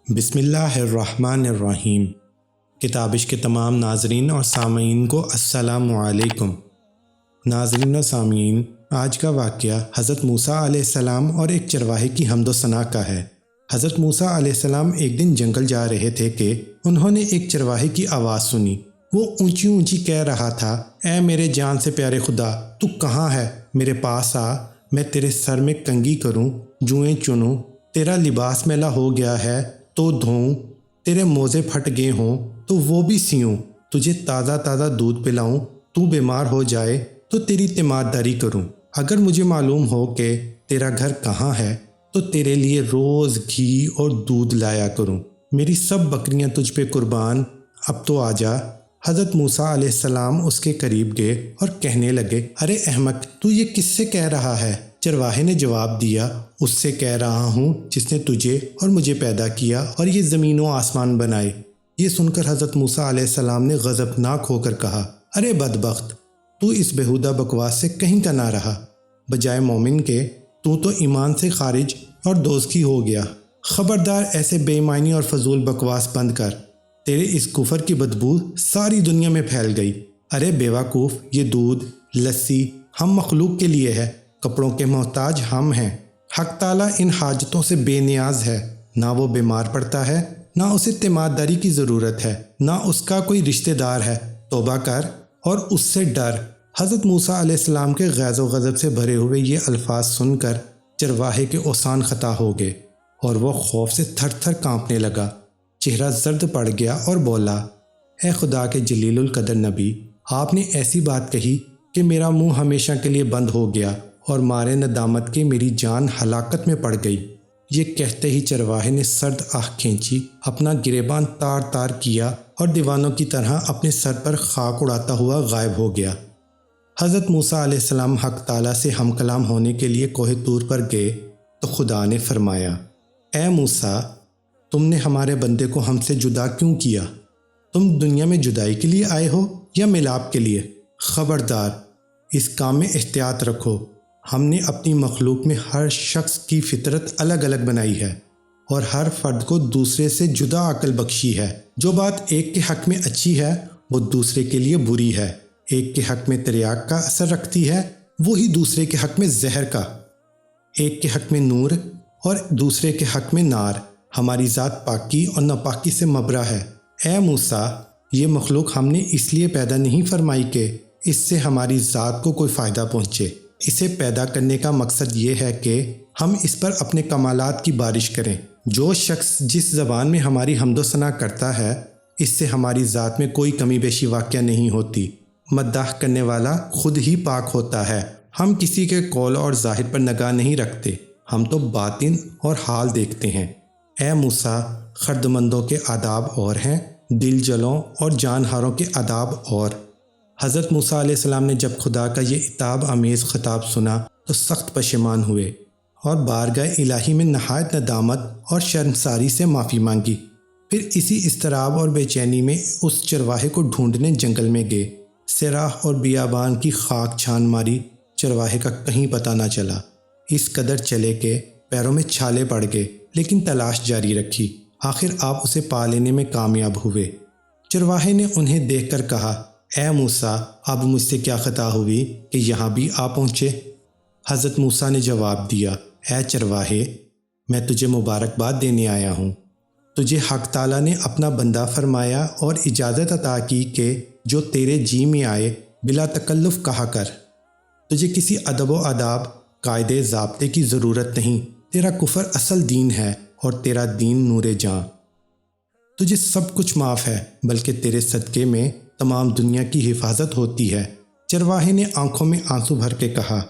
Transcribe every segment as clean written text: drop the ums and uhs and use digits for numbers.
بسم اللہ الرحمن الرحیم۔ کتابش کے تمام ناظرین اور سامعین کو السلام علیکم۔ ناظرین و سامعین، آج کا واقعہ حضرت موسیٰ علیہ السلام اور ایک چرواہے کی حمد و ثنا کا ہے۔ حضرت موسیٰ علیہ السلام ایک دن جنگل جا رہے تھے کہ انہوں نے ایک چرواہے کی آواز سنی۔ وہ اونچی اونچی کہہ رہا تھا، اے میرے جان سے پیارے خدا، تو کہاں ہے؟ میرے پاس آ، میں تیرے سر میں کنگھی کروں، جوئیں چنوں، تیرا لباس میلا ہو گیا ہے تو دھوؤں، تیرے موزے پھٹ گئے ہوں تو وہ بھی سیوں، تجھے تازہ تازہ دودھ پلاؤں، تو بیمار ہو جائے تو تیری تیمارداری کروں۔ اگر مجھے معلوم ہو کہ تیرا گھر کہاں ہے تو تیرے لیے روز گھی اور دودھ لایا کروں۔ میری سب بکریاں تجھ پہ قربان، اب تو آجا۔ حضرت موسیٰ علیہ السلام اس کے قریب گئے اور کہنے لگے، ارے احمق، تو یہ کس سے کہہ رہا ہے؟ چرواہے نے جواب دیا، اس سے کہہ رہا ہوں جس نے تجھے اور مجھے پیدا کیا اور یہ زمین و آسمان بنائے۔ یہ سن کر حضرت موسیٰ علیہ السلام نے غضبناک ہو کر کہا، ارے بدبخت، تو اس بےہودہ بکواس سے کہیں کا نہ رہا۔ بجائے مومن کے تو ایمان سے خارج اور دوزخی ہو گیا۔ خبردار، ایسے بے معنی اور فضول بکواس بند کر، تیرے اس کفر کی بدبو ساری دنیا میں پھیل گئی۔ ارے بیوقوف، یہ دودھ، لسی ہم مخلوق کے لیے ہے، کپڑوں کے محتاج ہم ہیں۔ حق تعالیٰ ان حاجتوں سے بے نیاز ہے، نہ وہ بیمار پڑتا ہے، نہ اسے تیمارداری کی ضرورت ہے، نہ اس کا کوئی رشتہ دار ہے۔ توبہ کر اور اس سے ڈر۔ حضرت موسیٰ علیہ السلام کے غیظ و غضب سے بھرے ہوئے یہ الفاظ سن کر چرواہے کے اوسان خطا ہو گئے اور وہ خوف سے تھر تھر کانپنے لگا، چہرہ زرد پڑ گیا اور بولا، اے خدا کے جلیل القدر نبی، آپ نے ایسی بات کہی کہ میرا منہ ہمیشہ کے لیے بند ہو گیا اور مارے ندامت کے میری جان ہلاکت میں پڑ گئی۔ یہ کہتے ہی چرواہے نے سرد آہ کھینچی، اپنا گریبان تار تار کیا اور دیوانوں کی طرح اپنے سر پر خاک اڑاتا ہوا غائب ہو گیا۔ حضرت موسیٰ علیہ السلام حق تعالیٰ سے ہم کلام ہونے کے لیے کوہ طور پر گئے تو خدا نے فرمایا، اے موسیٰ، تم نے ہمارے بندے کو ہم سے جدا کیوں کیا؟ تم دنیا میں جدائی کے لیے آئے ہو یا ملاپ کے لیے؟ خبردار، اس کام میں احتیاط رکھو۔ ہم نے اپنی مخلوق میں ہر شخص کی فطرت الگ الگ بنائی ہے اور ہر فرد کو دوسرے سے جدا عقل بخشی ہے۔ جو بات ایک کے حق میں اچھی ہے وہ دوسرے کے لیے بری ہے۔ ایک کے حق میں تریاق کا اثر رکھتی ہے، وہی دوسرے کے حق میں زہر کا۔ ایک کے حق میں نور اور دوسرے کے حق میں نار۔ ہماری ذات پاکی اور ناپاکی سے مبرا ہے۔ اے موسیٰ، یہ مخلوق ہم نے اس لیے پیدا نہیں فرمائی کہ اس سے ہماری ذات کو کوئی فائدہ پہنچے۔ اسے پیدا کرنے کا مقصد یہ ہے کہ ہم اس پر اپنے کمالات کی بارش کریں۔ جو شخص جس زبان میں ہماری حمد و ثنا کرتا ہے، اس سے ہماری ذات میں کوئی کمی بیشی واقع نہیں ہوتی۔ مداح کرنے والا خود ہی پاک ہوتا ہے۔ ہم کسی کے قول اور ظاہر پر نگاہ نہیں رکھتے، ہم تو باطن اور حال دیکھتے ہیں۔ اے موسیٰ، خردمندوں کے آداب اور ہیں، دل جلوں اور جانہاروں کے آداب اور۔ حضرت موسیٰ علیہ السلام نے جب خدا کا یہ عتاب آمیز خطاب سنا تو سخت پشیمان ہوئے اور بارگاہ الہی میں نہایت ندامت اور شرمساری سے معافی مانگی۔ پھر اسی اضطراب اور بے چینی میں اس چرواہے کو ڈھونڈنے جنگل میں گئے۔ صحرا اور بیابان کی خاک چھان ماری، چرواہے کا کہیں پتہ نہ چلا۔ اس قدر چلے کہ پیروں میں چھالے پڑ گئے، لیکن تلاش جاری رکھی۔ آخر آپ اسے پا لینے میں کامیاب ہوئے۔ چرواہے نے انہیں دیکھ کر کہا، اے موسیٰ، اب مجھ سے کیا خطا ہوئی کہ یہاں بھی آ پہنچے؟ حضرت موسیٰ نے جواب دیا، اے چرواہے، میں تجھے مبارکباد دینے آیا ہوں۔ تجھے حق تعالیٰ نے اپنا بندہ فرمایا اور اجازت عطا کی کہ جو تیرے جی میں آئے بلا تکلف کہا کر۔ تجھے کسی ادب و آداب، قاعدے ضابطے کی ضرورت نہیں۔ تیرا کفر اصل دین ہے اور تیرا دین نور جاں۔ تجھے سب کچھ معاف ہے، بلکہ تیرے صدقے میں تمام دنیا کی حفاظت ہوتی ہے۔ چرواہے نے آنکھوں میں آنسو بھر کے کہا،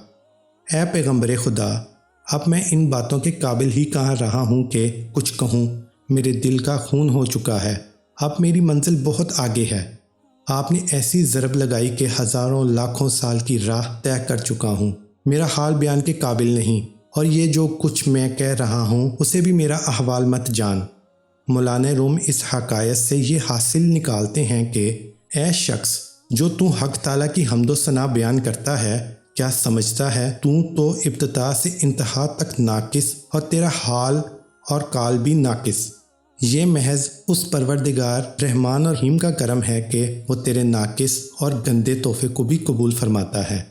اے پیغمبر خدا، اب میں ان باتوں کے قابل ہی کہاں رہا ہوں کہ کچھ کہوں۔ میرے دل کا خون ہو چکا ہے، اب میری منزل بہت آگے ہے۔ آپ نے ایسی ضرب لگائی کہ ہزاروں لاکھوں سال کی راہ طے کر چکا ہوں۔ میرا حال بیان کے قابل نہیں، اور یہ جو کچھ میں کہہ رہا ہوں اسے بھی میرا احوال مت جان۔ مولانا روم اس حکایت سے یہ حاصل نکالتے ہیں کہ اے شخص، جو تو حق تعالیٰ کی حمد و ثنا بیان کرتا ہے، کیا سمجھتا ہے تو ابتدا سے انتہا تک ناقص اور تیرا حال اور قال بھی ناقص۔ یہ محض اس پروردگار رحمان اور رحیم کا کرم ہے کہ وہ تیرے ناقص اور گندے تحفے کو بھی قبول فرماتا ہے۔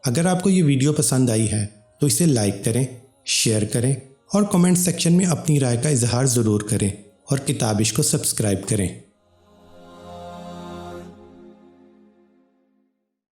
اگر آپ کو یہ ویڈیو پسند آئی ہے تو اسے لائک کریں، شیئر کریں اور کمنٹ سیکشن میں اپنی رائے کا اظہار ضرور کریں اور کتابش کو سبسکرائب کریں۔